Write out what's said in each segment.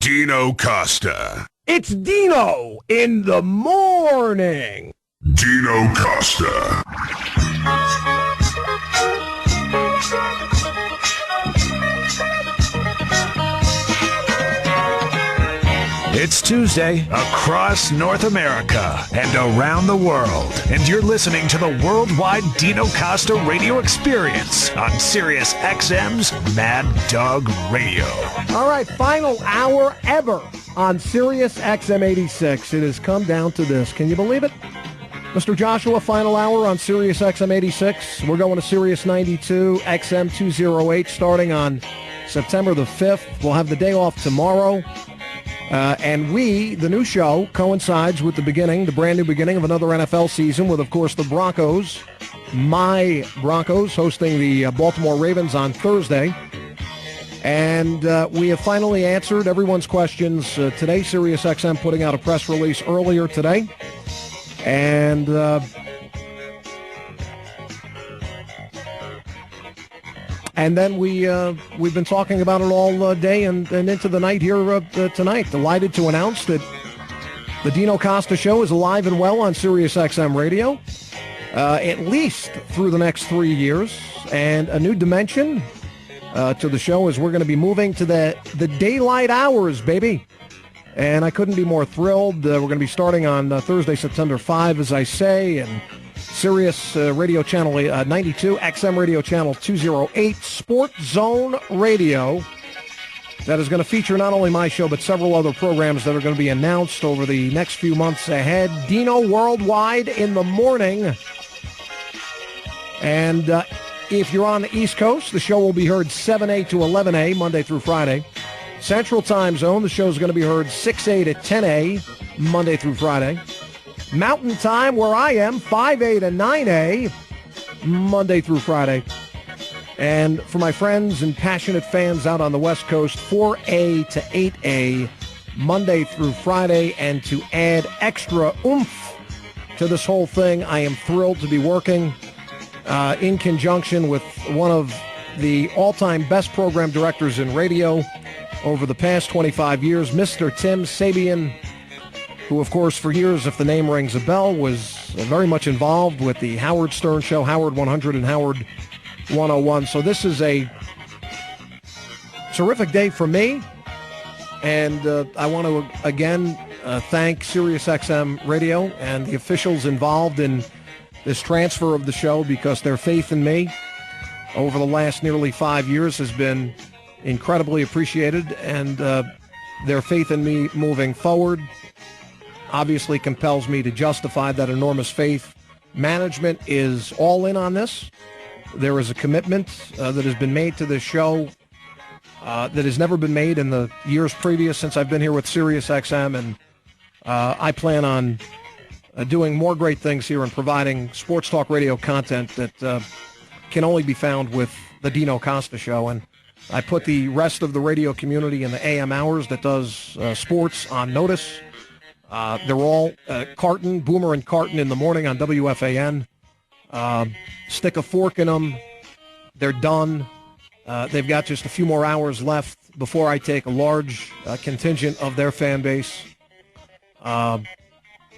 Dino Costa. It's Dino in the morning. Dino Costa. It's Tuesday across North America and around the world, and you're listening to the worldwide Dino Costa radio experience on Sirius XM's Mad Dog Radio. All right, final hour ever on Sirius XM 86. It has come down to this. Can you believe it? Mr. Joshua, final hour on Sirius XM 86. We're going to Sirius 92, XM 208, starting on September the 5th. We'll have the day off tomorrow. And the new show, coincides with the brand new beginning of another NFL season with, of course, the Broncos, my Broncos, hosting the Baltimore Ravens on Thursday. And we have finally answered everyone's questions today. Sirius XM putting out a press release earlier today. And then we've been talking about it all day and into the night here tonight. Delighted to announce that the Dino Costa Show is alive and well on Sirius XM Radio, at least through the next 3 years. And a new dimension to the show is we're going to be moving to the daylight hours, baby. And I couldn't be more thrilled. We're going to be starting on Thursday, September 5, as I say, and Sirius Radio Channel 92, XM Radio Channel 208, Sports Zone Radio. That is going to feature not only my show, but several other programs that are going to be announced over the next few months ahead. Dino Worldwide in the morning. And if you're on the East Coast, the show will be heard 7A to 11A, Monday through Friday. Central Time Zone, the show is going to be heard 6A to 10A, Monday through Friday. Mountain Time, where I am, 5A to 9A, Monday through Friday. And for my friends and passionate fans out on the West Coast, 4A to 8A, Monday through Friday. And to add extra oomph to this whole thing, I am thrilled to be working in conjunction with one of the all-time best program directors in radio over the past 25 years, Mr. Tim Sabian, who, of course, for years, if the name rings a bell, was very much involved with the Howard Stern Show, Howard 100 and Howard 101. So this is a terrific day for me, and I want to, again, thank Sirius XM Radio and the officials involved in this transfer of the show, because their faith in me over the last nearly 5 years has been incredibly appreciated, and their faith in me moving forward obviously compels me to justify that enormous faith. Management is all in on this. There is a commitment that has been made to this show that has never been made in the years previous since I've been here with Sirius XM, and I plan on doing more great things here and providing sports talk radio content that can only be found with the Dino Costa Show. And I put the rest of the radio community in the AM hours that does sports on notice. They're all Boomer and Carton in the morning on WFAN. Stick a fork in them. They're done. They've got just a few more hours left before I take a large contingent of their fan base. And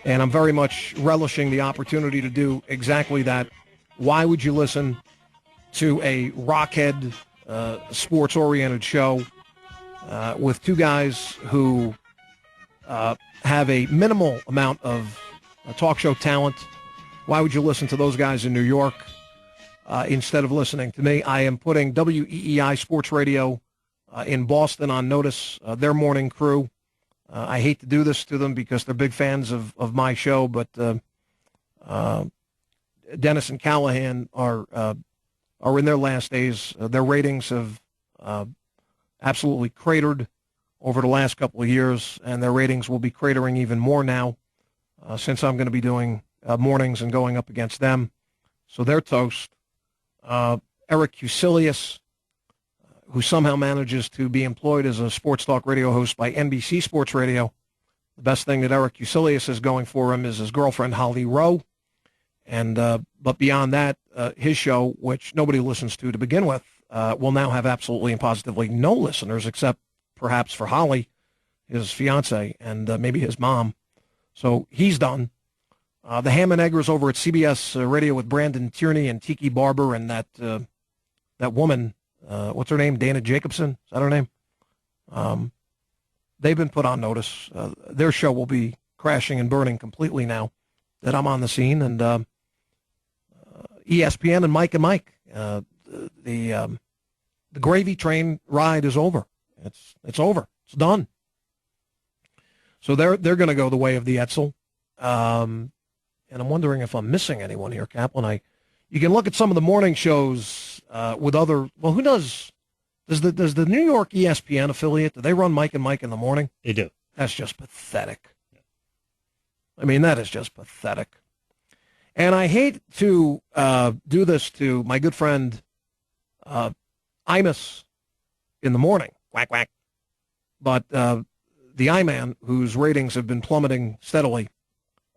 I'm very much relishing the opportunity to do exactly that. Why would you listen to a rockhead, sports-oriented show with two guys who have a minimal amount of talk show talent? Why would you listen to those guys in New York instead of listening to me? I am putting WEEI Sports Radio in Boston on notice, their morning crew. I hate to do this to them because they're big fans of my show, but Dennis and Callahan are in their last days. Their ratings have absolutely cratered over the last couple of years, and their ratings will be cratering even more now since I'm going to be doing mornings and going up against them. So they're toast. Eric Cusilius, who somehow manages to be employed as a sports talk radio host by NBC Sports Radio. The best thing that Eric Cusilius is going for him is his girlfriend, Holly Rowe. And but beyond that, his show, which nobody listens to begin with, will now have absolutely and positively no listeners except perhaps for Holly, his fiance, and maybe his mom. So he's done. The Ham and Eggers over at CBS Radio with Brandon Tierney and Tiki Barber and that woman, what's her name? Dana Jacobson? Is that her name? They've been put on notice. Their show will be crashing and burning completely now that I'm on the scene. And ESPN and Mike, the gravy train ride is over. It's over. It's done. So they're going to go the way of the Etzel. And I'm wondering if I'm missing anyone here, Kaplan. You can look at some of the morning shows with other. Well, who does? Does the New York ESPN affiliate? Do they run Mike in the morning? They do. That's just pathetic. I mean, that is just pathetic. And I hate to do this to my good friend Imus in the morning. Quack quack. But the I-Man, whose ratings have been plummeting steadily.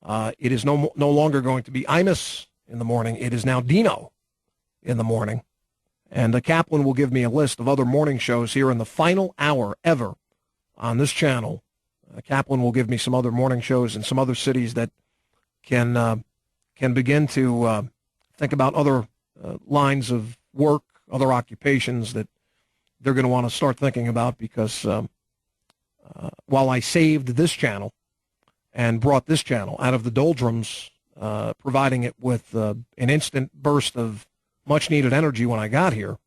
It is no longer going to be Imus in the morning. It is now Dino in the morning. And Kaplan will give me a list of other morning shows here in the final hour ever on this channel. Kaplan will give me some other morning shows in some other cities that can begin to think about other lines of work, other occupations that they're going to want to start thinking about because while I saved this channel, and brought this channel out of the doldrums, providing it with an instant burst of much-needed energy when I got here.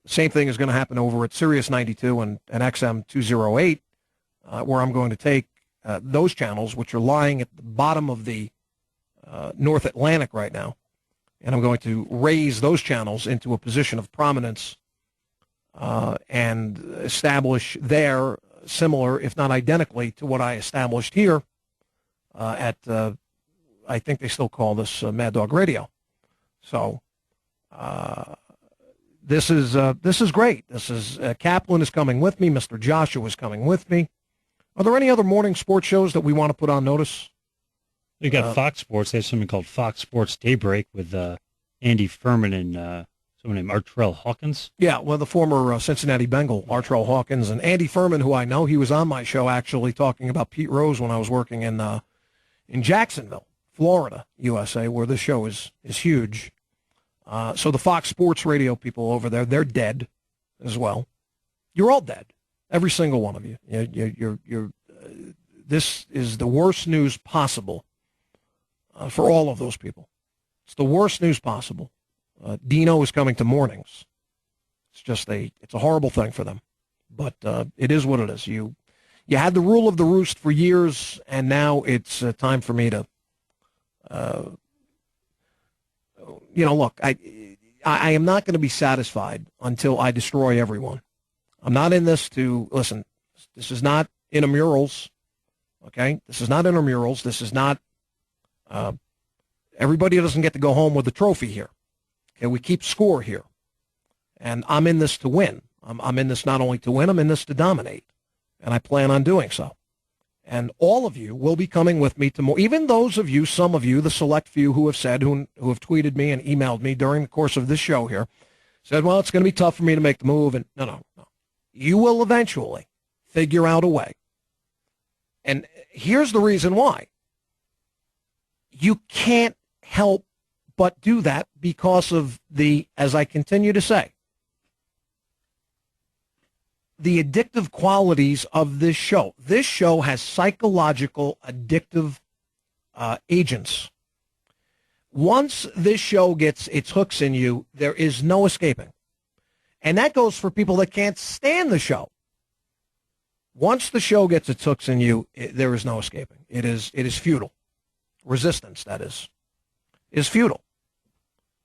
Same thing is going to happen over at Sirius 92 and XM 208, where I'm going to take those channels, which are lying at the bottom of the North Atlantic right now, and I'm going to raise those channels into a position of prominence and establish there similar, if not identically, to what I established here at, I think they still call this Mad Dog Radio. So this is great. This is Kaplan is coming with me. Mr. Joshua is coming with me. Are there any other morning sports shows that we want to put on notice? You got Fox Sports. They have something called Fox Sports Daybreak with Andy Furman and someone named Artrell Hawkins. Yeah, well, the former Cincinnati Bengal, Artrell Hawkins, and Andy Furman, who I know, he was on my show actually talking about Pete Rose when I was working in Jacksonville, Florida, USA, where this show is huge. So the Fox Sports Radio people over there, they're dead as well. You're all dead, every single one of you. You're this is the worst news possible for all of those people. It's the worst news possible. Dino is coming to mornings. It's a horrible thing for them, but it is what it is. You had the rule of the roost for years, and now it's time for me to, look, I am not going to be satisfied until I destroy everyone. I'm not in this to, listen, this is not intramurals, okay? This is not intramurals. This is not, everybody doesn't get to go home with a trophy here. Okay, we keep score here, and I'm in this to win. I'm in this not only to win, I'm in this to dominate, and I plan on doing so. And all of you will be coming with me to more, even those of you, some of you, the select few who have said, who have tweeted me and emailed me during the course of this show here, said, well, it's going to be tough for me to make the move, and no. You will eventually figure out a way. And here's the reason why. You can't help but do that because of as I continue to say, the addictive qualities of this show. This show has psychological addictive agents. Once this show gets its hooks in you, there is no escaping. And that goes for people that can't stand the show. Once the show gets its hooks in you, there is no escaping. It is futile. Resistance, that is futile.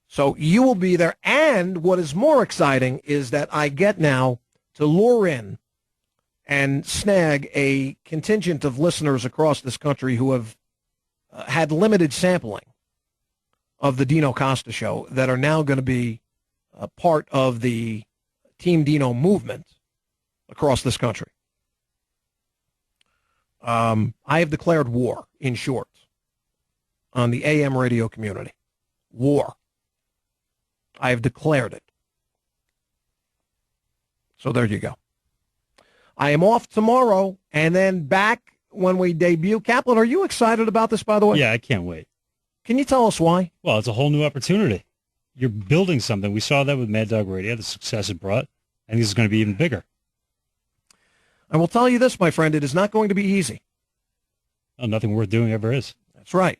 So you will be there. And what is more exciting is that I get now to lure in and snag a contingent of listeners across this country who have had limited sampling of the Dino Costa show that are now going to be part of the Team Dino movement across this country. I have declared war, in short, on the AM radio community. War. I have declared it. So there you go. I am off tomorrow and then back when we debut. Kaplan, are you excited about this, by the way? Yeah, I can't wait. Can you tell us why? Well, it's a whole new opportunity. You're building something. We saw that with Mad Dog Radio, the success it brought. I think this is going to be even bigger. I will tell you this, my friend, it is not going to be easy. Oh, nothing worth doing ever is. That's right.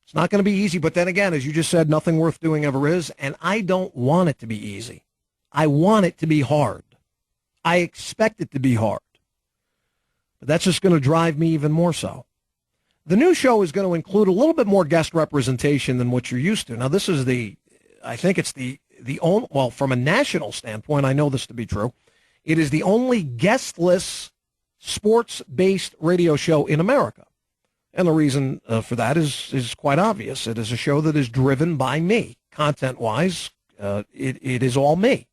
It's not going to be easy, but then again, as you just said, nothing worth doing ever is, and I don't want it to be easy. I want it to be hard. I expect it to be hard. But that's just going to drive me even more so. The new show is going to include a little bit more guest representation than what you're used to. Now, this is I think it's the only, well, from a national standpoint, I know this to be true. It is the only guestless sports-based radio show in America. And the reason for that is quite obvious. It is a show that is driven by me. Content-wise, it is all me.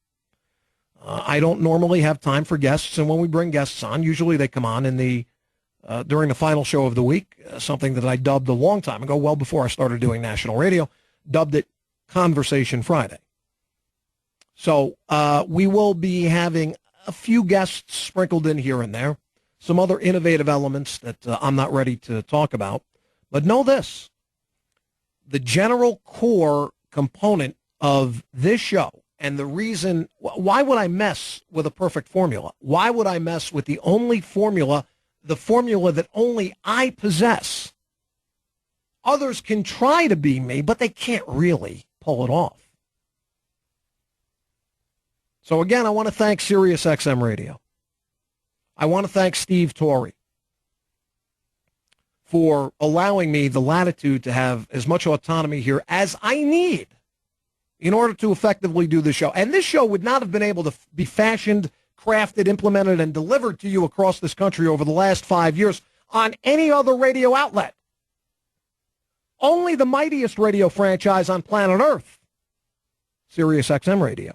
I don't normally have time for guests, and when we bring guests on, usually they come on in during the final show of the week, something that I dubbed a long time ago, well before I started doing national radio, dubbed it Conversation Friday. So we will be having a few guests sprinkled in here and there, some other innovative elements that I'm not ready to talk about. But know this, the general core component of this show, and the reason, why would I mess with a perfect formula? Why would I mess with the only formula, the formula that only I possess? Others can try to be me, but they can't really pull it off. So again, I want to thank Sirius XM Radio. I want to thank Steve Torrey for allowing me the latitude to have as much autonomy here as I need in order to effectively do the show. And this show would not have been able to be fashioned, crafted, implemented, and delivered to you across this country over the last 5 years on any other radio outlet. Only the mightiest radio franchise on planet Earth, Sirius XM Radio.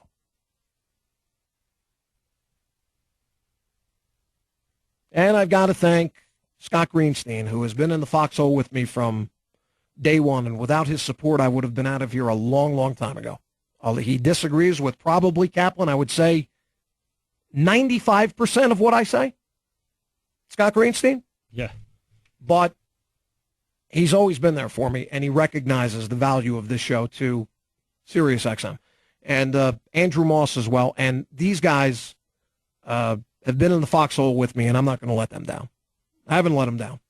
And I've got to thank Scott Greenstein, who has been in the foxhole with me from day one, and without his support, I would have been out of here a long, long time ago. He disagrees with probably Kaplan, I would say 95% of what I say. Scott Greenstein? Yeah. But he's always been there for me, and he recognizes the value of this show to Sirius XM. And Andrew Moss as well. And these guys have been in the foxhole with me, and I'm not going to let them down. I haven't let them down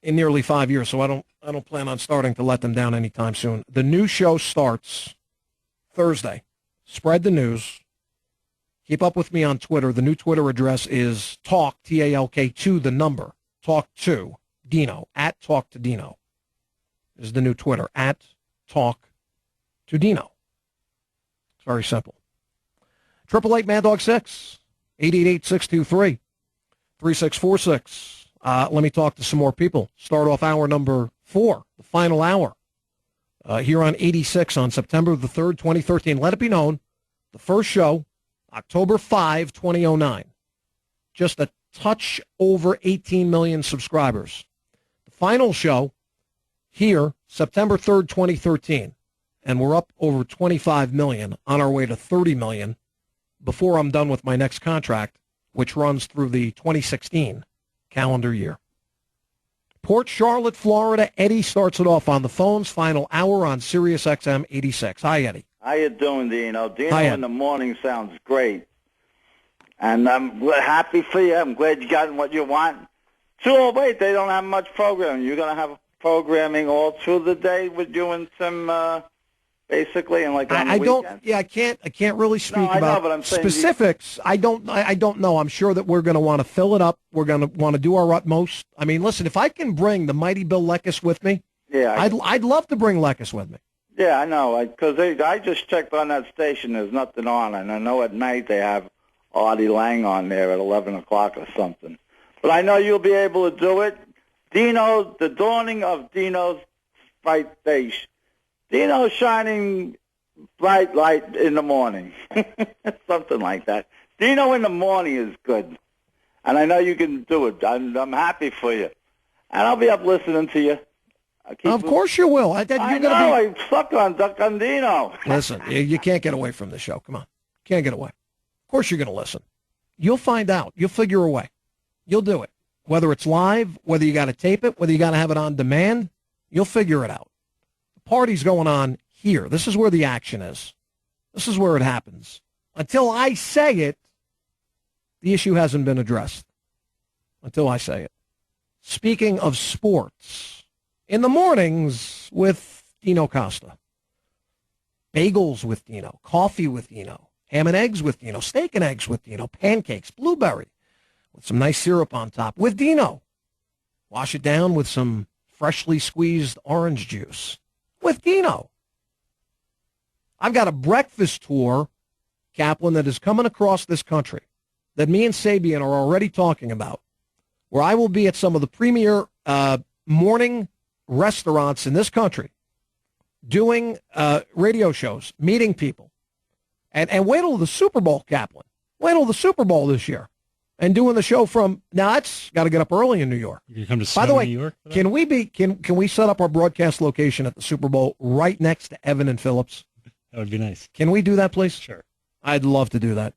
in nearly 5 years, so I don't plan on starting to let them down anytime soon. The new show starts Thursday. Spread the news. Keep up with me on Twitter. The new Twitter address is talk, TALK2, the number, talk2, Dino, at talk to Dino is the new Twitter, at talk to Dino. It's very simple. 888 Mad Dog 6, 888-623-3646. Let me talk to some more people. Start off hour number 4, the final hour, here on 86 on September the 3rd, 2013. Let it be known, the first show, October 5, 2009. Just a touch over 18 million subscribers. The final show here, September 3rd, 2013. And we're up over 25 million, on our way to 30 million before I'm done with my next contract, which runs through the 2016 calendar year. Port Charlotte, Florida. Eddie starts it off on the phones. Final hour on Sirius XM 86. Hi, Eddie. How you doing, Dino? Dino Hi, Ed. in the morning sounds great. And I'm happy for you. I'm glad you got what you want. 208, they don't have much programming. You're going to have programming all through the day with you and some, basically, and like on the weekend? I can't really speak I about know, but I'm saying specifics. I don't know. I'm sure that we're going to want to fill it up. We're going to want to do our utmost. I mean, listen, if I can bring the mighty Bill Leckus with me, I'd love to bring Leckus with me. Yeah, I know, because I just checked on that station. There's nothing on, and I know at night they have Artie Lang on there at 11 o'clock or something. But I know you'll be able to do it. Dino, the dawning of Dino's bright face. Dino shining bright light in the morning. Something like that. Dino in the morning is good. And I know you can do it. I'm happy for you. And I'll be up listening to you. Of course you will. I suck on Duck on Dino. Listen, you can't get away from the show. Come on. Can't get away. Of course you're going to listen. You'll find out. You'll figure a way. You'll do it. Whether it's live, whether you got to tape it, whether you got to have it on demand, you'll figure it out. The party's going on here. This is where the action is. This is where it happens. Until I say it, the issue hasn't been addressed. Until I say it. Speaking of sports, in the mornings with Dino Costa, bagels with Dino, coffee with Dino, ham and eggs with Dino, steak and eggs with Dino, pancakes, blueberry, with some nice syrup on top with Dino. Wash it down with some freshly squeezed orange juice with Dino. I've got a breakfast tour, Kaplan, that is coming across this country that me and Sabian are already talking about, where I will be at some of the premier morning restaurants in this country doing radio shows, meeting people. And wait till the Super Bowl, Kaplan. Wait till the Super Bowl this year. And doing the show from, now that's got to get up early in New York. You come to By the way, New York can we set up our broadcast location at the Super Bowl right next to Evan and Phillips? That would be nice. Can we do that, please? Sure. I'd love to do that.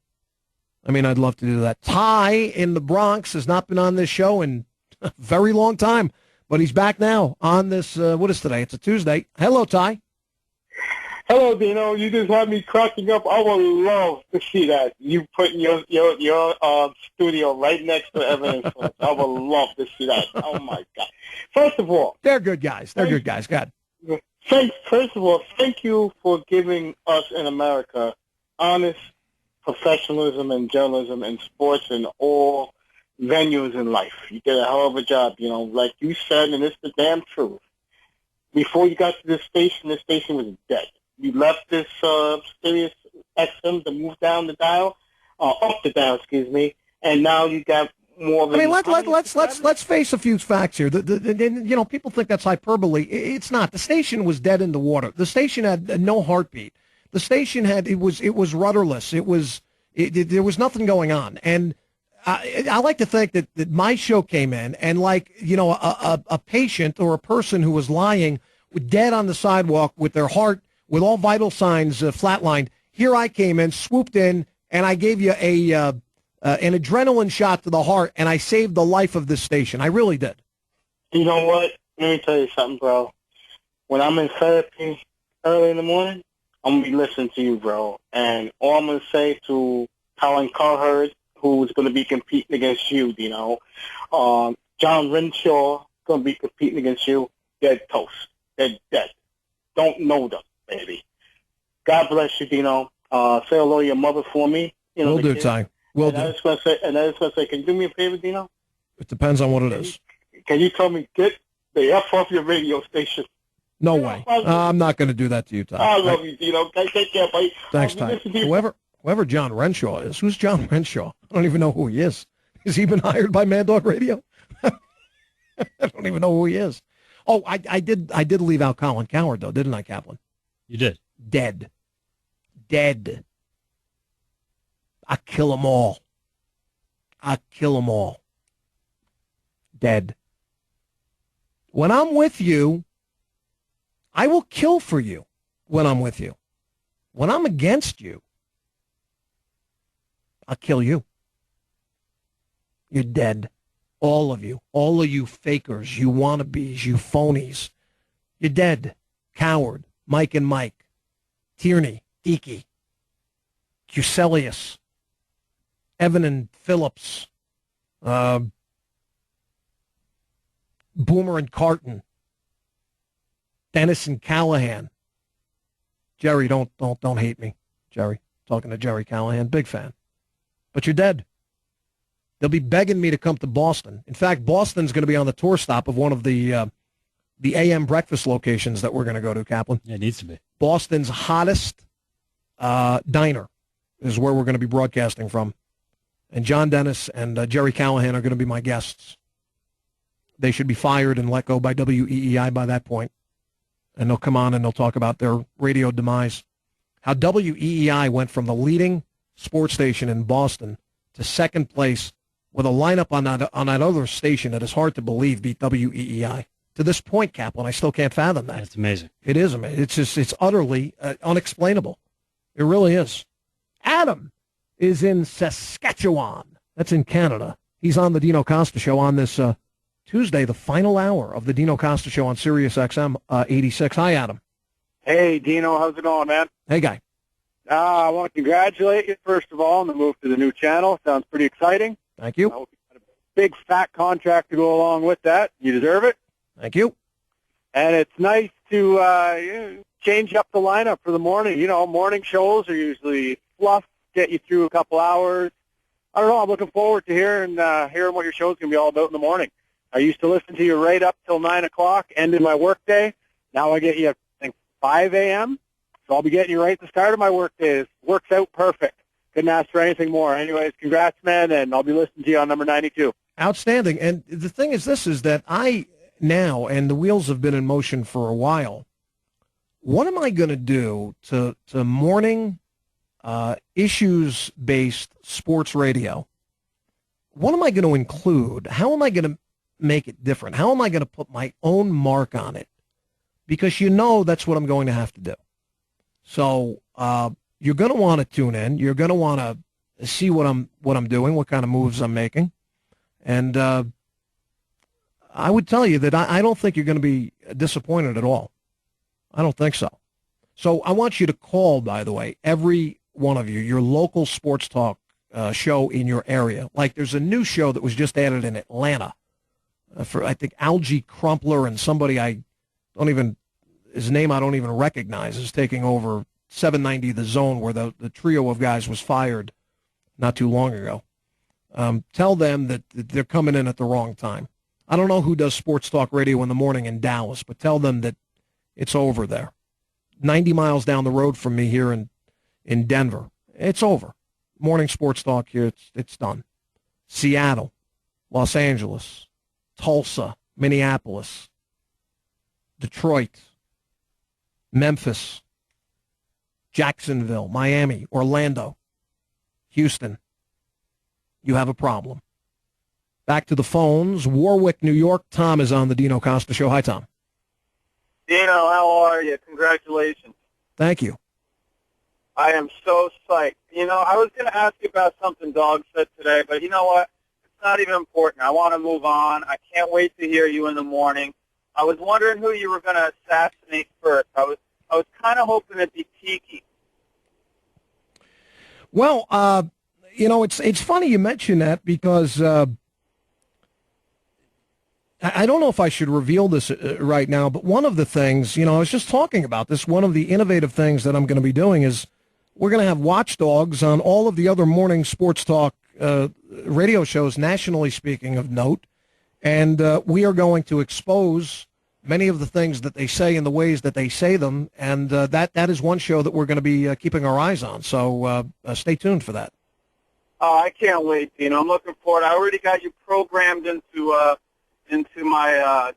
I'd love to do that. Ty in the Bronx has not been on this show in a very long time, but he's back now on this, what is today? It's a Tuesday. Hello, Ty. Hello, Dino. You just had me cracking up. I would love to see that. You putting your studio right next to Evan. I would love to see that. Oh, my God. First of all. They're good guys. They're good guys. God. First of all, thank you for giving us in America honest professionalism and journalism and sports and all venues in life. You did a hell of a job, like you said, and it's the damn truth. Before you got to this station was dead. You left this Sirius XM to move down the dial, up the dial, excuse me, and now you got more. Let's face a few facts here. People think that's hyperbole. It's not. The station was dead in the water. The station had no heartbeat. The station it was rudderless. There was nothing going on. And I like to think that my show came in and a patient or a person who was lying dead on the sidewalk with their heart, with all vital signs flatlined. Here I came in, swooped in, and I gave you an adrenaline shot to the heart, and I saved the life of this station. I really did. You know what? Let me tell you something, bro. When I'm in therapy early in the morning, I'm going to be listening to you, bro. And all I'm going to say to Colin Cowherd, who's going to be competing against you, John Renshaw going to be competing against you, dead toast. They're dead. Don't know them, baby. God bless you, Dino. Say hello to your mother for me. Will do, Ty. Will do. I just want to say, can you do me a favor, Dino? It depends on what it is. Can you tell me, get the F off your radio station? No way. I'm not going to do that to you, Ty. I love you, Dino. Take care, buddy. Thanks, Ty. Whoever John Renshaw is, who's John Renshaw? I don't even know who he is. Has he been hired by Mad Dog Radio? I don't even know who he is. Oh, I did leave out Colin Cowherd, though, didn't I, Kaplan? You did. Dead. I kill them all. Dead. When I'm with you, I will kill for you when I'm with you. When I'm against you, I'll kill you. You're dead. All of you fakers, you wannabes, you phonies. You're dead. Coward, Mike and Mike, Tierney, Dickey, Cuselius, Evan and Phillips, Boomer and Carton, Dennis and Callahan. Jerry, don't hate me, Jerry. Talking to Jerry Callahan, big fan. But you're dead. They'll be begging me to come to Boston. In fact, Boston's going to be on the tour stop of one of the AM breakfast locations that we're going to go to, Kaplan. Yeah, it needs to be. Boston's hottest diner is where we're going to be broadcasting from. And John Dennis and Jerry Callahan are going to be my guests. They should be fired and let go by WEEI by that point. And they'll come on and they'll talk about their radio demise. How WEEI went from the leading sports station in Boston to second place with a lineup on that other station that is hard to believe beat WEEI. To this point, Kaplan, I still can't fathom that. That's amazing. It is amazing. It's utterly unexplainable. It really is. Adam is in Saskatchewan. That's in Canada. He's on the Dino Costa Show on this Tuesday, the final hour of the Dino Costa Show on Sirius XM 86. Hi, Adam. Hey, Dino. How's it going, man? Hey, guy. I want to congratulate you, first of all, on the move to the new channel. Sounds pretty exciting. Thank you. I hope you got a big, fat contract to go along with that. You deserve it. Thank you. And it's nice to change up the lineup for the morning. You know, morning shows are usually fluff, get you through a couple hours. I don't know. I'm looking forward to hearing what your show's going to be all about in the morning. I used to listen to you right up till 9 o'clock, ended my workday. Now I get you, I think, 5 a.m., so I'll be getting you right at the start of my workday. It works out perfect. Couldn't ask for anything more. Anyways, congrats, man, and I'll be listening to you on number 92. Outstanding. And the thing is this, is that I now, and the wheels have been in motion for a while, what am I going to do to morning issues-based sports radio? What am I going to include? How am I going to make it different? How am I going to put my own mark on it? Because you know that's what I'm going to have to do. So you're going to want to tune in. You're going to want to see what I'm doing, what kind of moves I'm making. And I would tell you that I don't think you're going to be disappointed at all. I don't think so. So I want you to call, by the way, every one of you, your local sports talk show in your area. Like there's a new show that was just added in Atlanta for, I think, Algie Crumpler and somebody his name I don't even recognize is taking over 790 The Zone, where the trio of guys was fired not too long ago. Tell them that they're coming in at the wrong time. I don't know who does sports talk radio in the morning in Dallas, but tell them that it's over there. 90 miles down the road from me here in Denver. It's over. Morning sports talk here, it's done. Seattle, Los Angeles, Tulsa, Minneapolis, Detroit, Memphis, Jacksonville, Miami, Orlando, Houston. You have a problem. Back to the phones. Warwick, New York. Tom is on the Dino Costa Show. Hi, Tom. Dino, how are you? Congratulations. Thank you. I am so psyched. You know, I was going to ask you about something Dog said today, but you know what? It's not even important. I want to move on. I can't wait to hear you in the morning. I was wondering who you were going to assassinate first. I was kind of hoping it'd be Tiki. Well, you know, it's funny you mention that because I don't know if I should reveal this right now, but one of the things, you know, I was just talking about this, one of the innovative things that I'm going to be doing is we're going to have watchdogs on all of the other morning sports talk radio shows, nationally speaking, of note, and we are going to expose many of the things that they say in the ways that they say them, and that is one show that we're going to be keeping our eyes on, so stay tuned for that. Oh, I can't wait, Dino. I'm looking forward. I already got you programmed into my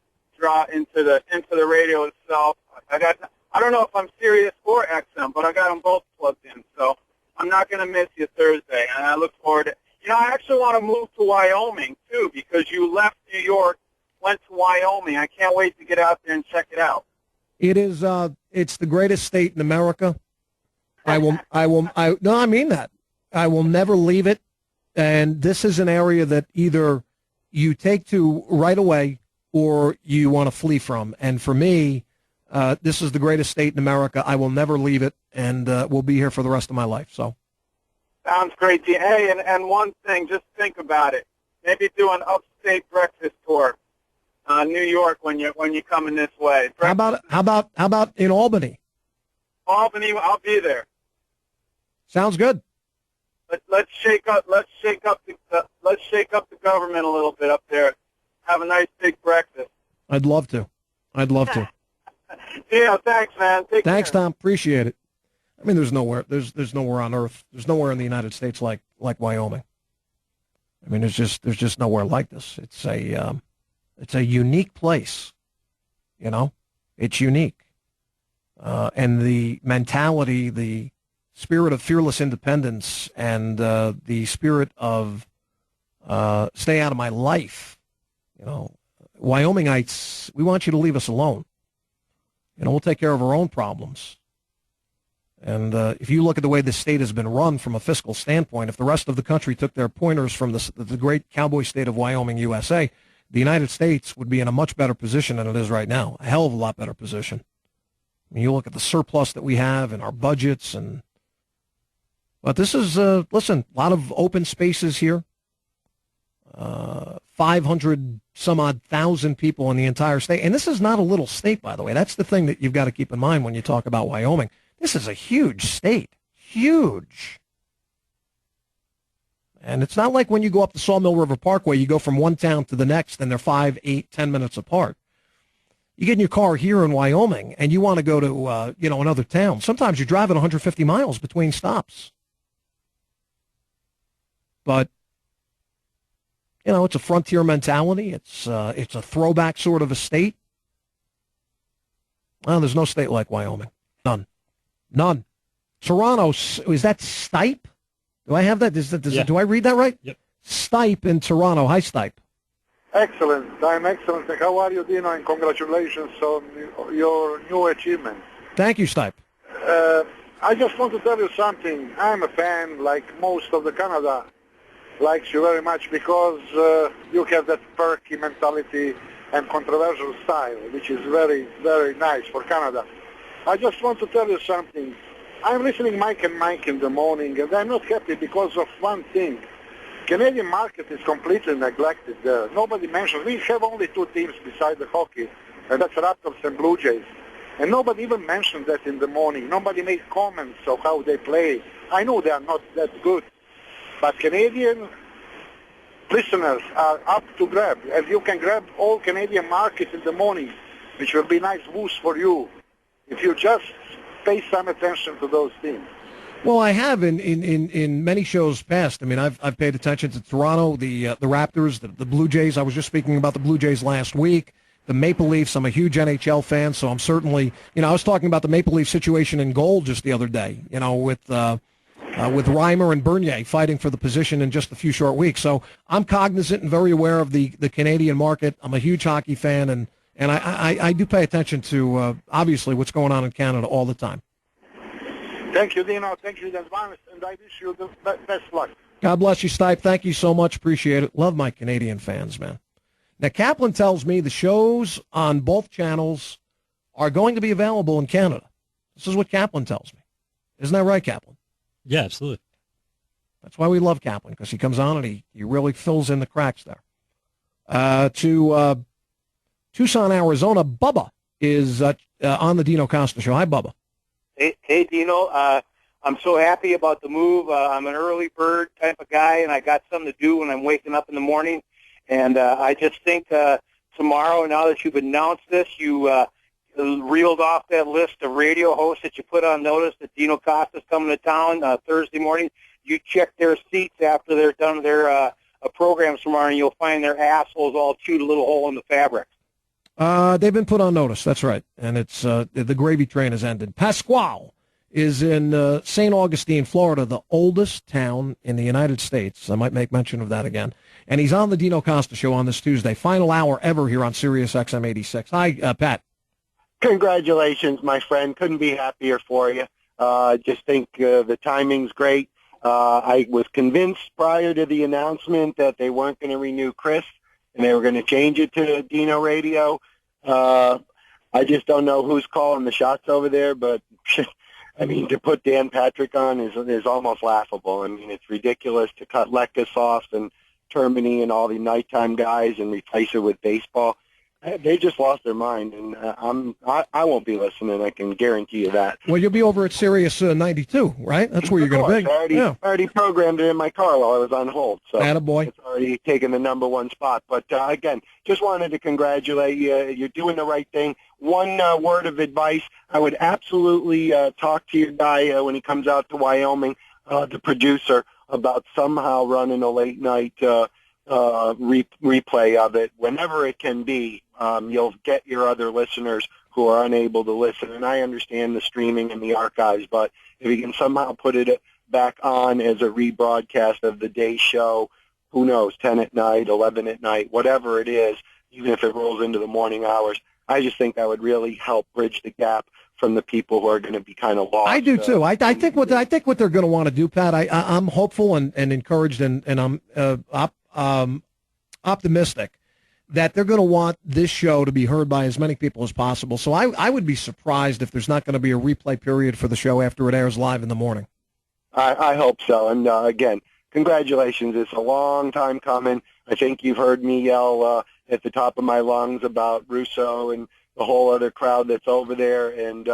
into the radio itself. I don't know if I'm Sirius or XM, but I got them both plugged in, so I'm not going to miss you Thursday, and I look forward to. You know, I actually want to move to Wyoming too because you left New York, went to Wyoming. I can't wait to get out there and check it out. It is. It's the greatest state in America. I mean that. I will never leave it, and this is an area that either you take to right away or you want to flee from. And for me, this is the greatest state in America. I will never leave it, and we'll be here for the rest of my life. So, sounds great. Hey, and one thing, just think about it. Maybe do an upstate breakfast tour, New York, when you coming this way. How about in Albany? Albany, I'll be there. Sounds good. Let's shake up the government a little bit up there. Have a nice big breakfast. I'd love to. Yeah, thanks, man. Thanks, care. Tom. Appreciate it. I mean, there's nowhere on earth. There's nowhere in the United States like Wyoming. I mean, there's just nowhere like this. It's a unique place. You know, it's unique, and the mentality, the spirit of fearless independence, and the spirit of stay out of my life. You know, Wyomingites, we want you to leave us alone. You know, we'll take care of our own problems. And if you look at the way this state has been run from a fiscal standpoint, if the rest of the country took their pointers from the great cowboy state of Wyoming, USA, the United States would be in a much better position than it is right now. A hell of a lot better position. I mean, you look at the surplus that we have in our budgets, but this is, listen, a lot of open spaces here. 500 some odd thousand people in the entire state. And this is not a little state, by the way. That's the thing that you've got to keep in mind when you talk about Wyoming. This is a huge state. Huge. And it's not like when you go up the Sawmill River Parkway, you go from one town to the next, and they're 5, 8, 10 minutes apart. You get in your car here in Wyoming, and you want to go to, another town. Sometimes you're driving 150 miles between stops. But, it's a frontier mentality. It's a throwback sort of a state. Well, there's no state like Wyoming. None. Toronto, is that Stipe? Do I have that? Do I read that right? Yep. Stipe in Toronto. Hi, Stipe. Excellent. I'm excellent. How are you, Dino? And congratulations on your new achievement. Thank you, Stipe. I just want to tell you something. I'm a fan, like most of the Canada likes you very much because you have that perky mentality and controversial style, which is very, very nice for Canada. I just want to tell you something. I'm listening Mike and Mike in the morning, and I'm not happy because of one thing. Canadian market is completely neglected there. Nobody mentions. We have only two teams beside the hockey, and that's Raptors and Blue Jays. And nobody even mentioned that in the morning. Nobody made comments of how they play. I know they are not that good. But Canadian listeners are up to grab. And you can grab all Canadian market in the morning, which will be a nice boost for you if you just pay some attention to those teams. Well, I have in many shows past. I mean, I've paid attention to Toronto, the Raptors, the Blue Jays. I was just speaking about the Blue Jays last week. The Maple Leafs. I'm a huge NHL fan, so I'm certainly, I was talking about the Maple Leaf situation in goal just the other day. With Reimer and Bernier fighting for the position in just a few short weeks. So I'm cognizant and very aware of the Canadian market. I'm a huge hockey fan, and I do pay attention to obviously what's going on in Canada all the time. Thank you, Dino. Thank you in advance, and I wish you the best luck. God bless you, Stipe. Thank you so much. Appreciate it. Love my Canadian fans, man. Now, Kaplan tells me the shows on both channels are going to be available in Canada. This is what Kaplan tells me. Isn't that right, Kaplan? Yeah, absolutely. That's why we love Kaplan, because he comes on and he really fills in the cracks there. To Tucson, Arizona, Bubba is on the Dino Costa Show. Hi, Bubba. Hey, Dino. I'm so happy about the move. I'm an early bird type of guy, and I got something to do when I'm waking up in the morning. And I just think tomorrow, now that you've announced this, you reeled off that list of radio hosts that you put on notice that Dino Costa's coming to town Thursday morning. You check their seats after they're done their programs tomorrow, and you'll find their assholes all chewed a little hole in the fabric. They've been put on notice. That's right. And it's the gravy train has ended. Pasquale is in St. Augustine, Florida, the oldest town in the United States. I might make mention of that again. And he's on the Dino Costa Show on this Tuesday. Final hour ever here on Sirius XM 86. Hi, Pat. Congratulations, my friend. Couldn't be happier for you. Just think the timing's great. I was convinced prior to the announcement that they weren't going to renew Chris and they were going to change it to Dino Radio. I just don't know who's calling the shots over there, but I mean, to put Dan Patrick on is almost laughable. I mean, it's ridiculous to cut Lekkas off and Termini and all the nighttime guys and replace it with baseball. They just lost their mind, and I won't be listening. I can guarantee you that. Well, you'll be over at Sirius 92, right? That's where you're going to be. I already programmed it in my car while I was on hold. So attaboy. It's already taken the number one spot. But, again, just wanted to congratulate you. You're doing the right thing. One word of advice, I would absolutely talk to your guy when he comes out to Wyoming, the producer, about somehow running a late-night replay of it whenever it can be. You'll get your other listeners who are unable to listen. And I understand the streaming and the archives, but if you can somehow put it back on as a rebroadcast of the day show, who knows, 10 at night, 11 at night, whatever it is, even if it rolls into the morning hours, I just think that would really help bridge the gap from the people who are going to be kind of lost. I do too. I think what they're going to want to do, Pat. I'm hopeful and encouraged, and I'm optimistic that they're going to want this show to be heard by as many people as possible. So I would be surprised if there's not going to be a replay period for the show after it airs live in the morning. I hope so. And again, congratulations. It's a long time coming. I think you've heard me yell at the top of my lungs about Russo and the whole other crowd that's over there, and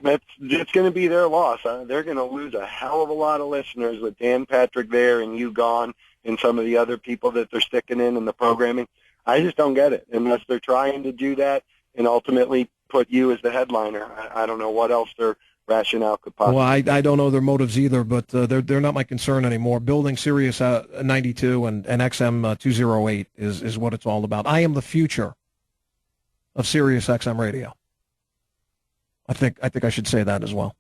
it's going to be their loss. They're going to lose a hell of a lot of listeners with Dan Patrick there and you gone and some of the other people that they're sticking in the programming. I just don't get it unless they're trying to do that and ultimately put you as the headliner. I don't know what else their rationale could possibly be. Well, I don't know their motives either, but they're not my concern anymore. Building Sirius 92 and XM 208 is what it's all about. I am the future of Sirius XM radio. I think I should say that as well.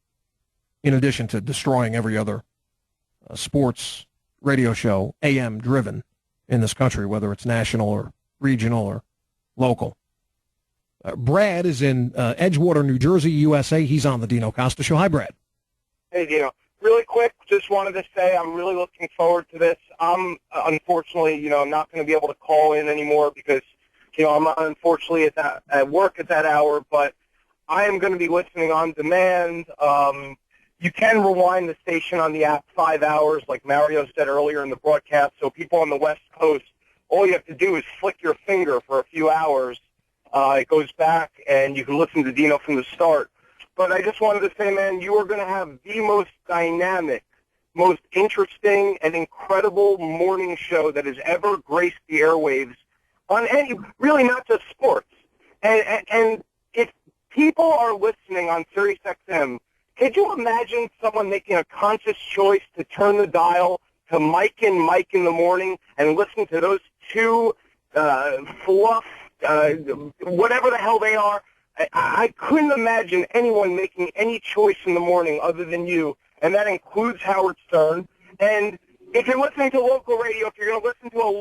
In addition to destroying every other sports radio show AM driven in this country, whether it's national or regional or local. Brad is in Edgewater, New Jersey, USA. He's on the Dino Costa Show. Hi, Brad. Hey, Dino. Really quick, just wanted to say I'm really looking forward to this. I'm unfortunately, not going to be able to call in anymore because, I'm unfortunately at work at that hour, but I am going to be listening on demand. You can rewind the station on the app 5 hours, like Mario said earlier in the broadcast. So people on the West Coast, all you have to do is flick your finger for a few hours. It goes back, and you can listen to Dino from the start. But I just wanted to say, man, you are going to have the most dynamic, most interesting, and incredible morning show that has ever graced the airwaves on any, really not just sports. And if people are listening on SiriusXM, could you imagine someone making a conscious choice to turn the dial to Mike in the morning and listen to those two fluff, whatever the hell they are? I couldn't imagine anyone making any choice in the morning other than you, and that includes Howard Stern. And if you're listening to local radio, if you're going to listen to a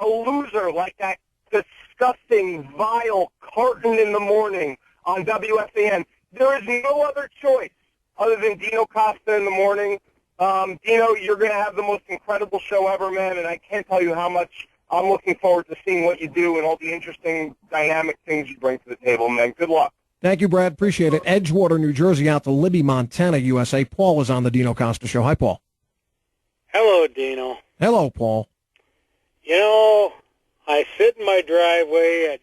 loser like that disgusting, vile Carton in the morning on WFAN, there is no other choice other than Dino Costa in the morning. Dino, you're going to have the most incredible show ever, man, and I can't tell you how much I'm looking forward to seeing what you do and all the interesting, dynamic things you bring to the table, man. Good luck. Thank you, Brad. Appreciate it. Edgewater, New Jersey, out to Libby, Montana, USA. Paul is on the Dino Costa Show. Hi, Paul. Hello, Dino. Hello, Paul. I sit in my driveway at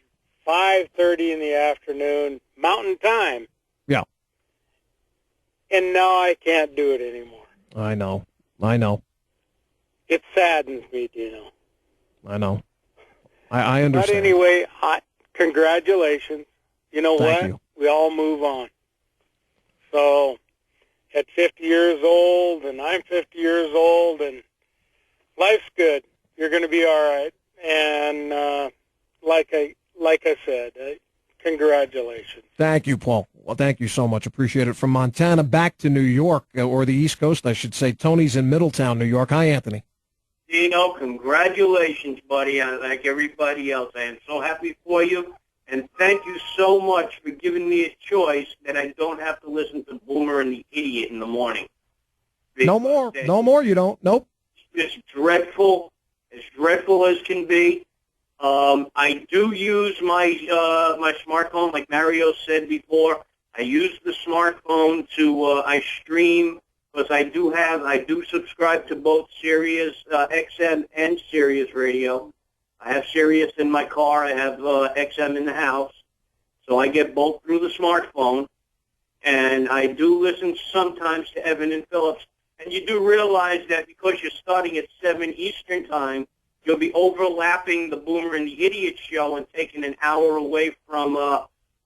5:30 in the afternoon, Mountain Time. Yeah. And now I can't do it anymore. I know. It saddens me, Dino. I know. I understand. But anyway, congratulations. You know Thank what? you. We all move on. So at 50 years old, and I'm 50 years old, and life's good. You're going to be all right. And like I said, congratulations. Thank you, Paul. Well, thank you so much. Appreciate it. From Montana back to New York, or the East Coast, I should say. Tony's in Middletown, New York. Hi, Anthony. Dino, congratulations, buddy. Like everybody else, I am so happy for you. And thank you so much for giving me a choice that I don't have to listen to Boomer and the Idiot in the morning. No more. You don't. Nope. It's dreadful, as dreadful as can be. I do use my smartphone, like Mario said before. I use the smartphone to I stream, because I do subscribe to both Sirius XM and Sirius Radio. I have Sirius in my car. I have XM in the house. So I get both through the smartphone. And I do listen sometimes to Evan and Phillips. And you do realize that because you're starting at 7 Eastern Time, you'll be overlapping the Boomer and the Idiot show and taking an hour away from,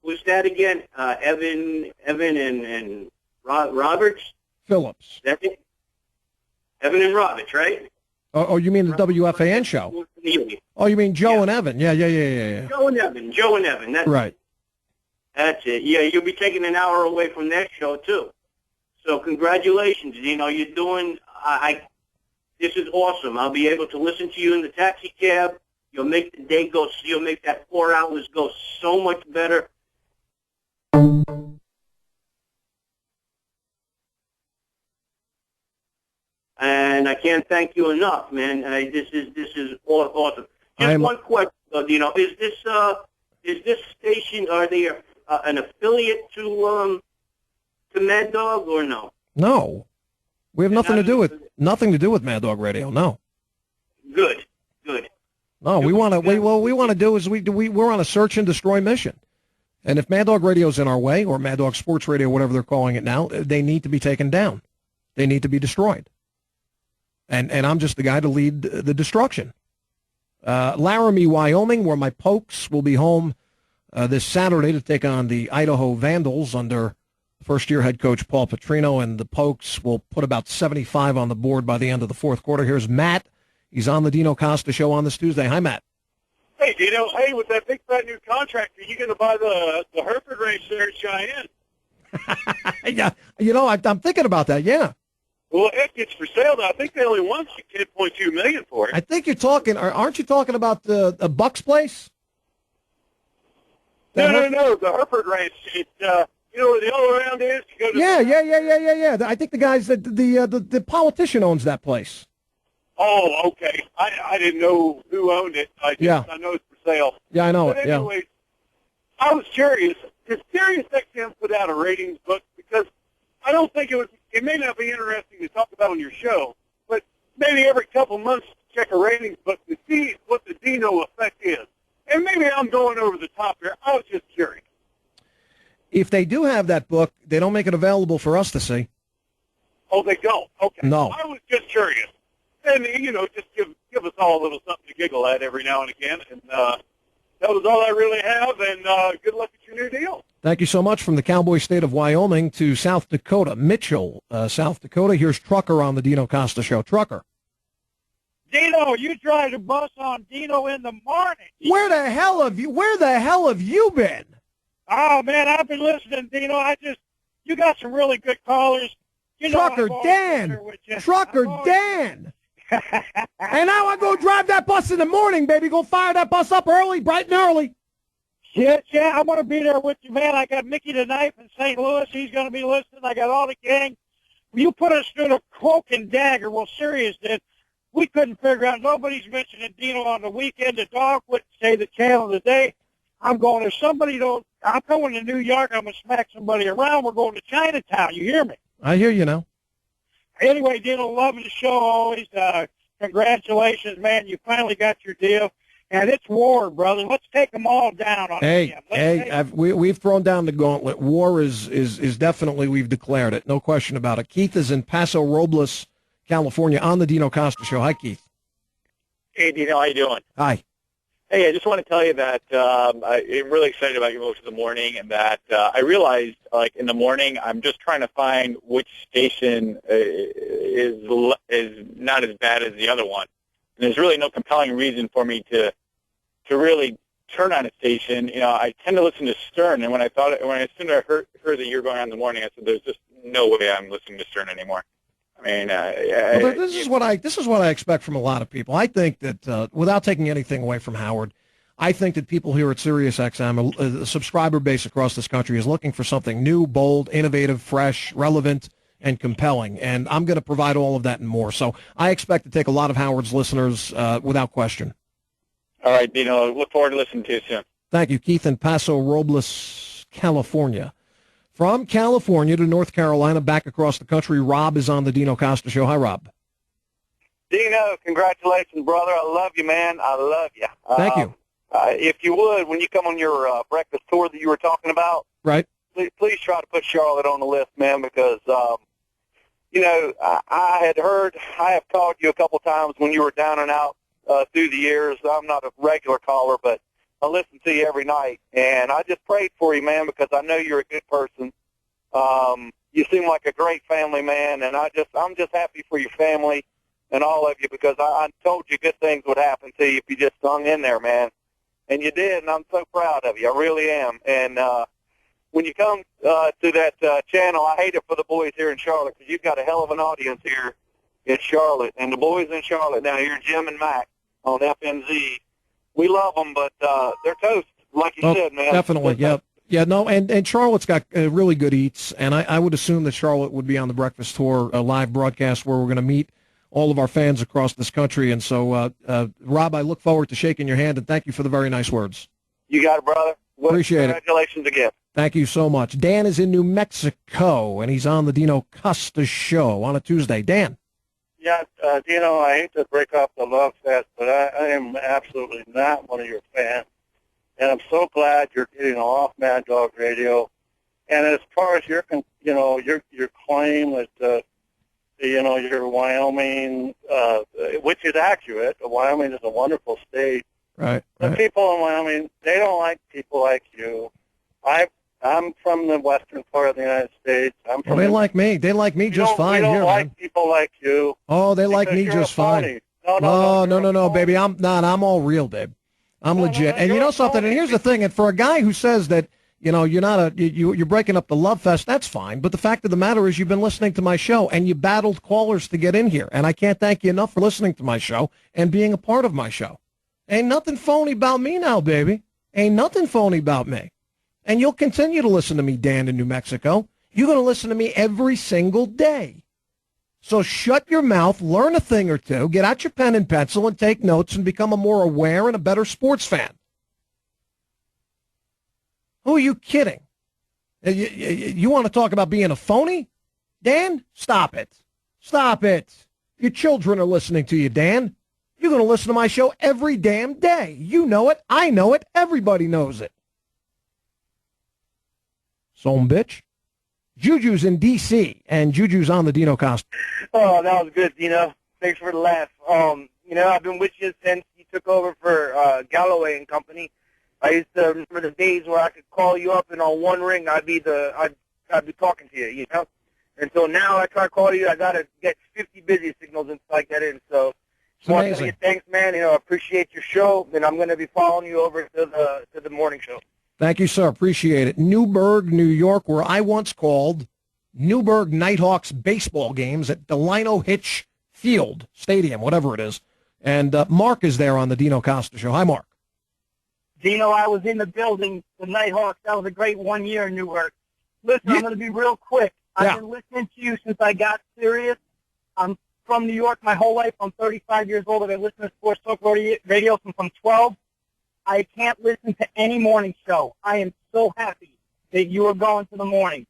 who's that again? Evan and Roberts? Phillips. Evan and Roberts, right? Oh, you mean the WFAN show? Oh, you mean Joe and Evan? Yeah. Joe and Evan. That's right. That's it. Yeah, you'll be taking an hour away from that show, too. So congratulations. You're doing, this is awesome. I'll be able to listen to you in the taxi cab. You'll make the day you'll make that 4 hours go so much better. and I can't thank you enough, man. This is awesome. Just one question, Dino. Is this station, are they an affiliate to Mad Dog or no? No, we have nothing to do with Mad Dog Radio. No. Good. No, we want to do is we're on a search and destroy mission. And if Mad Dog Radio's in our way, or Mad Dog Sports Radio, whatever they're calling it now, they need to be taken down. They need to be destroyed. And I'm just the guy to lead the destruction. Laramie, Wyoming, where my Pokes will be home this Saturday to take on the Idaho Vandals under first-year head coach Paul Petrino, and the Pokes will put about 75 on the board by the end of the fourth quarter. Here's Matt. He's on the Dino Costa Show on this Tuesday. Hi, Matt. Hey, Dino. Hey, with that big fat new contract, are you going to buy the Hereford ranch there in Cheyenne? Yeah, I'm thinking about that. Yeah. Well, it's for sale now. I think they only won like $10.2 million for it. I think you're talking. Aren't you talking about the Buck's place? No. The Hereford ranch. It's you know where the all around is. You go to Yeah. I think the guys that the politician owns that place. Oh, okay. I didn't know who owned it. I know it's for sale. Yeah, I know but it. Anyways, I was curious. Did Sirius XM put out a ratings book? Because I don't think it may not be interesting to talk about on your show, but maybe every couple months check a ratings book to see what the Dino effect is. And maybe I'm going over the top here. I was just curious. If they do have that book, they don't make it available for us to see. Oh, they don't? Okay. No. I was just curious. And, just give us all a little something to giggle at every now and again. And that was all I really have, and good luck at your new deal. Thank you so much. From the cowboy state of Wyoming to South Dakota. Mitchell, South Dakota. Here's Trucker on the Dino Costa Show. Trucker. Dino, you drive the bus on Dino in the morning. Where the hell have you been? Oh, man, I've been listening, Dino. You got some really good callers. Trucker Dan. And now I go drive that bus in the morning, baby. Go fire that bus up early, bright and early. Yeah, I'm going to be there with you, man. I got Mickey the Knife in St. Louis. He's going to be listening. I got all the gang. You put us through the cloak and dagger. Well, Sirius did. We couldn't figure out. Nobody's mentioning Dino on the weekend. The dog wouldn't say the channel today. I'm going, if somebody don't, I'm going to New York. I'm going to smack somebody around. We're going to Chinatown. You hear me? I hear you now. Anyway, Dino, loving the show always. Congratulations, man. You finally got your deal. And it's war, brother. Let's take them all down on him. We've thrown down the gauntlet. War is definitely, we've declared it. No question about it. Keith is in Paso Robles, California, on the Dino Costa Show. Hi, Keith. Hey, Dino. How you doing? Hi. Hey, I just want to tell you that I'm really excited about your move to the morning, and that I realized, like, in the morning, I'm just trying to find which station is not as bad as the other one. And there's really no compelling reason for me to really turn on a station. I tend to listen to Stern, and as soon as I heard that you were going on in the morning, I said, "There's just no way I'm listening to Stern anymore." I mean, this is what I expect from a lot of people. I think that without taking anything away from Howard, I think that people here at Sirius XM, the subscriber base across this country, is looking for something new, bold, innovative, fresh, relevant, and compelling. And I'm going to provide all of that and more. So I expect to take a lot of Howard's listeners without question. All right, Dino. Look forward to listening to you soon. Thank you, Keith, in Paso Robles, California. From California to North Carolina, back across the country, Rob is on the Dino Costa Show. Hi, Rob. Dino, congratulations, brother. I love you, man. I love you. Thank you. If you would, when you come on your breakfast tour that you were talking about, right? Please try to put Charlotte on the list, man, because, I have called you a couple times when you were down and out through the years. I'm not a regular caller, but I listen to you every night, and I just prayed for you, man, because I know you're a good person. You seem like a great family man, and I'm just happy for your family and all of you, because I told you good things would happen to you if you just hung in there, man. And you did, and I'm so proud of you. I really am. And when you come to that channel, I hate it for the boys here in Charlotte, because you've got a hell of an audience here in Charlotte. And the boys in Charlotte now, here, Jim and Mac on FNZ, we love them, but they're toast, like you said, man. Definitely, yep. Yeah, no, and Charlotte's got really good eats, and I would assume that Charlotte would be on the breakfast tour live broadcast, where we're going to meet all of our fans across this country. And so, Rob, I look forward to shaking your hand, and thank you for the very nice words. You got it, brother. Appreciate it. Congratulations again. Thank you so much. Dan is in New Mexico, and he's on the Dino Costa show on a Tuesday. Dan. Yeah, Dino, I hate to break off the love fest, but I am absolutely not one of your fans. And I'm so glad you're getting off Mad Dog Radio. And as far as your claim that, you're Wyoming, which is accurate. Wyoming is a wonderful state. Right. The people in Wyoming, they don't like people like you. I'm from the western part of the United States. They like me. They like me just fine here, man. They don't like man. people like you. Oh, they like me just fine. No, baby. I'm all real, babe. I'm legit. And you know something? And here's the thing. And for a guy who says that, you're not you're breaking up the love fest, that's fine. But the fact of the matter is you've been listening to my show and you battled callers to get in here. And I can't thank you enough for listening to my show and being a part of my show. Ain't nothing phony about me now, baby. Ain't nothing phony about me. And you'll continue to listen to me, Dan, in New Mexico. You're going to listen to me every single day. So shut your mouth, learn a thing or two, get out your pen and pencil and take notes and become a more aware and a better sports fan. Who are you kidding? You want to talk about being a phony? Dan, stop it. Stop it. Your children are listening to you, Dan. You're going to listen to my show every damn day. You know it. I know it. Everybody knows it. Some bitch. Juju's in D.C., and Juju's on the Dino Costa. Oh, that was good, Dino. Thanks for the laugh. I've been with you since you took over for Galloway and Company. I used to remember the days where I could call you up, and on one ring, I'd be talking to you, And so now I try to call you, I got to get 50 busy signals until I get in. So it's amazing. Thanks, man. Appreciate your show, and I'm going to be following you over to the morning show. Thank you, sir. Appreciate it. Newburgh, New York, where I once called Newburgh Nighthawks baseball games at Delino Hitch Field Stadium, whatever it is. And Mark is there on the Dino Costa show. Hi, Mark. Dino, I was in the building, the Nighthawks. That was a great 1 year in Newark. Listen, I'm going to be real quick. I've been listening to you since I got Sirius. I'm from New York my whole life. I'm 35 years old. I've been listening to Sports Talk Radio since I'm 12. I can't listen to any morning show. I am so happy that you are going to the morning.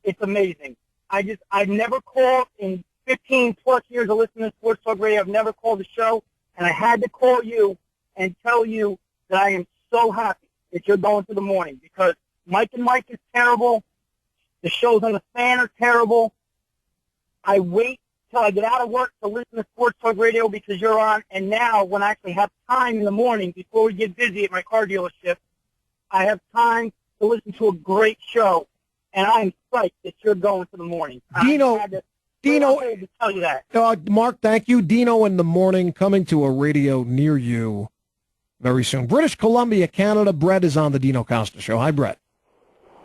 It's amazing. I've never called in 15-plus years of listening to Sports Talk Radio. I've never called the show, and I had to call you and tell you that I am so happy that you're going to the morning because Mike and Mike is terrible. The shows on the fan are terrible. I wait till I get out of work to listen to Sports Talk Radio because you're on. And now when I actually have time in the morning before we get busy at my car dealership, I have time to listen to a great show. And I'm psyched that you're going to the morning. Dino, to tell you that. Mark, thank you. Dino in the morning coming to a radio near you very soon. British Columbia, Canada. Brett is on the Dino Costa show. Hi, Brett.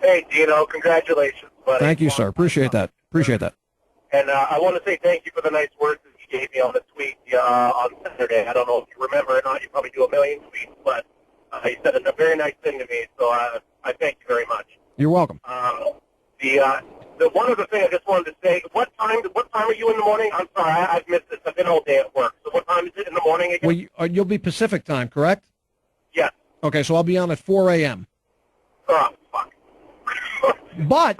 Hey, Dino. Congratulations, buddy. Thank you, sir. Appreciate that. And I want to say thank you for the nice words that you gave me on the tweet on Saturday. I don't know if you remember or not. You probably do a million tweets, but you said a very nice thing to me, so I thank you very much. You're welcome. The one other thing I just wanted to say, what time are you in the morning? I'm sorry, I've missed this. I've been all day at work. So what time is it in the morning again? Well, you'll be Pacific time, correct? Yes. Okay, so I'll be on at 4 a.m. Oh, fuck. But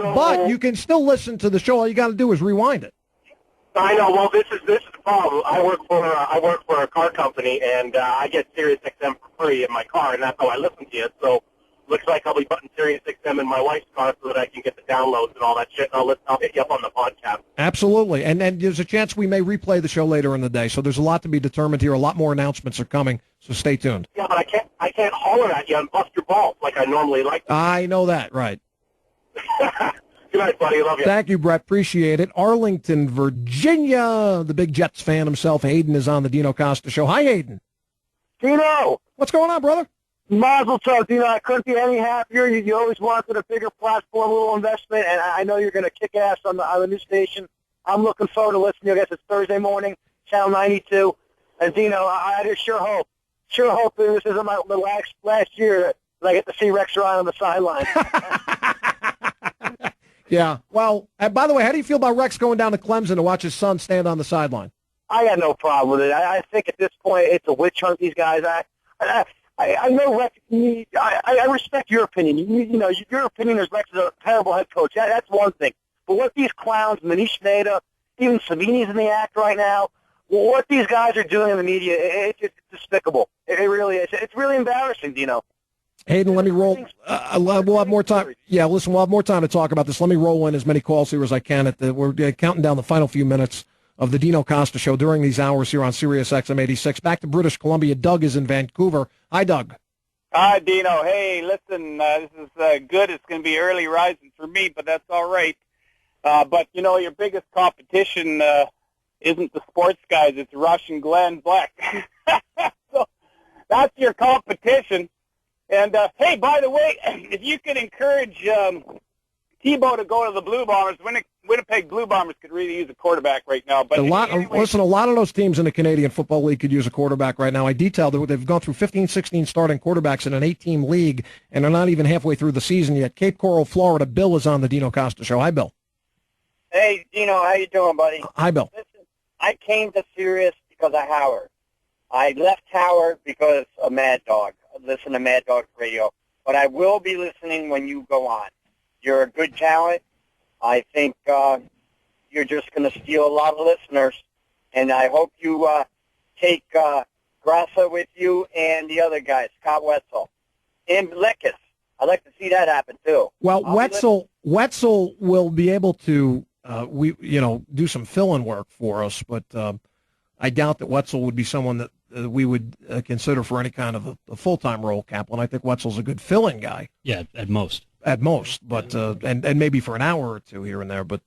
you can still listen to the show. All you got to do is rewind it. I know. Well, this is the problem. I work for a car company, and I get Sirius XM for free in my car, and that's how I listen to it. So looks like I'll be putting Sirius XM in my wife's car so that I can get the downloads and all that shit. And I'll hit you up on the podcast. Absolutely, and there's a chance we may replay the show later in the day. So there's a lot to be determined here. A lot more announcements are coming. So stay tuned. Yeah, but I can't holler at you and bust your balls like I normally like. I know that, right. Good night, buddy. Love you. Thank you, Brett. Appreciate it. Arlington, Virginia. The big Jets fan himself, Hayden, is on the Dino Costa show. Hi, Hayden. Dino. What's going on, brother? Mazel tov, Dino. I couldn't be any happier. You always wanted a bigger platform, a little investment, and I know you're going to kick ass on the new station. I'm looking forward to listening. I guess it's Thursday morning, Channel 92. And, Dino, I just sure hope that this isn't my last year that I get to see Rex Ryan on the sideline. Yeah. Well, by the way, how do you feel about Rex going down to Clemson to watch his son stand on the sideline? I got no problem with it. I think at this point it's a witch hunt. These guys. I know Rex. I respect your opinion. You know, your opinion is Rex is a terrible head coach. That's one thing. But what these clowns, Manish Mehta, even Savini's in the act right now, what these guys are doing in the media, it's despicable. It really is. It's really embarrassing, Dino. Hayden, let me roll. We'll have more time. Yeah, listen, we'll have more time to talk about this. Let me roll in as many calls here as I can. We're counting down the final few minutes of the Dino Costa Show during these hours here on Sirius XM 86. Back to British Columbia. Doug is in Vancouver. Hi, Doug. Hi, Dino. Hey, listen, this is good. It's going to be early rising for me, but that's all right. But, you know, your biggest competition isn't the sports guys. It's Rush and Glenn Black. So that's your competition. And, hey, by the way, if you could encourage Tebow to go to the Blue Bombers, Winnipeg Blue Bombers could really use a quarterback right now. But listen, a lot of those teams in the Canadian Football League could use a quarterback right now. I detailed that they've gone through 15, 16 starting quarterbacks in an 8-team league, and they're not even halfway through the season yet. Cape Coral, Florida. Bill is on the Dino Costa Show. Hi, Bill. Hey, Dino, how you doing, buddy? Hi, Bill. Listen, I came to Sirius because of Howard. I left Howard because of Mad Dog. I listen to Mad Dog Radio. But I will be listening when you go on. You're a good talent. I think you're just going to steal a lot of listeners. And I hope you take Grassa with you and the other guy, Scott Wetzel. And Lickis. I'd like to see that happen, too. Well, Wetzel will be able to do some fill-in work for us, but I doubt that Wetzel would be someone that we would consider for any kind of a full-time role, Kaplan. I think Wetzel's a good fill-in guy. Yeah, at most. At most, but and maybe for an hour or two here and there, but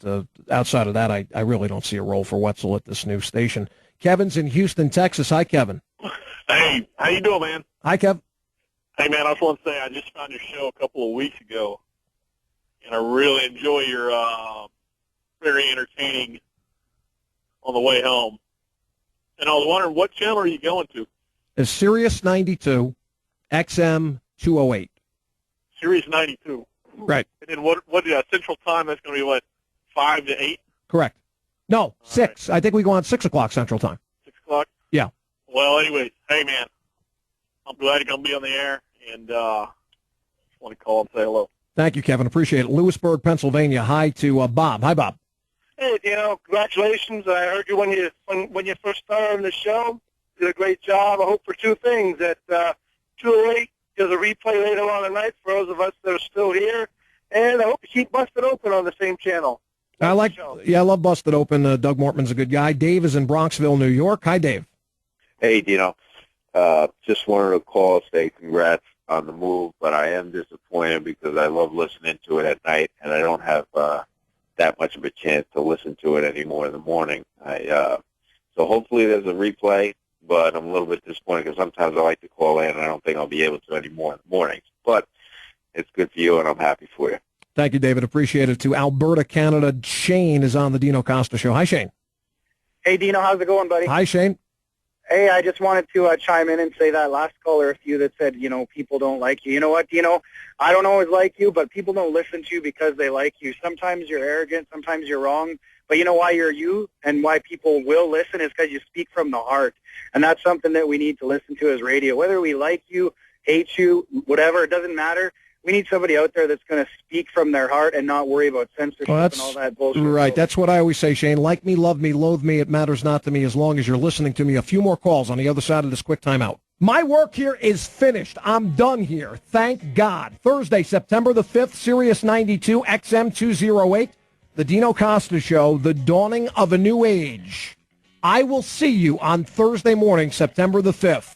outside of that, I really don't see a role for Wetzel at this new station. Kevin's in Houston, Texas. Hi, Kevin. Hey, how you doing, man? Hi, Kev. Hey, man, I just want to say I just found your show a couple of weeks ago, and I really enjoy your very entertaining on the way home. And I was wondering, what channel are you going to? It's Sirius 92, XM 208. Sirius 92. Right. And then what Central Time, that's going to be, what, 5 to 8? Correct. No, 6. Right. I think we go on 6 o'clock Central Time. 6 o'clock? Yeah. Well, anyways, hey, man, I'm glad you're going to be on the air, and just want to call and say hello. Thank you, Kevin. Appreciate it. Lewisburg, Pennsylvania. Hi to Bob. Hi, Bob. Hey, Dino, congratulations. I heard you when you first started on the show. You did a great job. I hope for two things, that 208 there's a replay later on tonight for those of us that are still here, and I hope you keep Busted Open on the same channel. I love Busted Open. Doug Mortman's a good guy. Dave is in Bronxville, New York. Hi, Dave. Hey, Dino. Just wanted to call, say congrats on the move, but I am disappointed because I love listening to it at night, and I don't have that much of a chance to listen to it anymore in the morning. So hopefully there's a replay, but I'm a little bit disappointed because sometimes I like to call in, and I don't think I'll be able to anymore in the mornings. But it's good for you, and I'm happy for you. Thank you, David. Appreciate it. To Alberta, Canada, Shane is on the Dino Costa Show. Hi, Shane. Hey, Dino. How's it going, buddy? Hi, Shane. Hey, I just wanted to chime in and say that last caller, a few that said, people don't like you. You know what, Dino? I don't always like you, but people don't listen to you because they like you. Sometimes you're arrogant. Sometimes you're wrong. But you know why you're you and why people will listen is because you speak from the heart. And that's something that we need to listen to as radio. Whether we like you, hate you, whatever, it doesn't matter. We need somebody out there that's going to speak from their heart and not worry about censorship and all that bullshit. Right. That's what I always say, Shane. Like me, love me, loathe me. It matters not to me as long as you're listening to me. A few more calls on the other side of this quick timeout. My work here is finished. I'm done here. Thank God. Thursday, September the 5th, Sirius 92, XM 208. The Dino Costa Show, the dawning of a new age. I will see you on Thursday morning, September the 5th.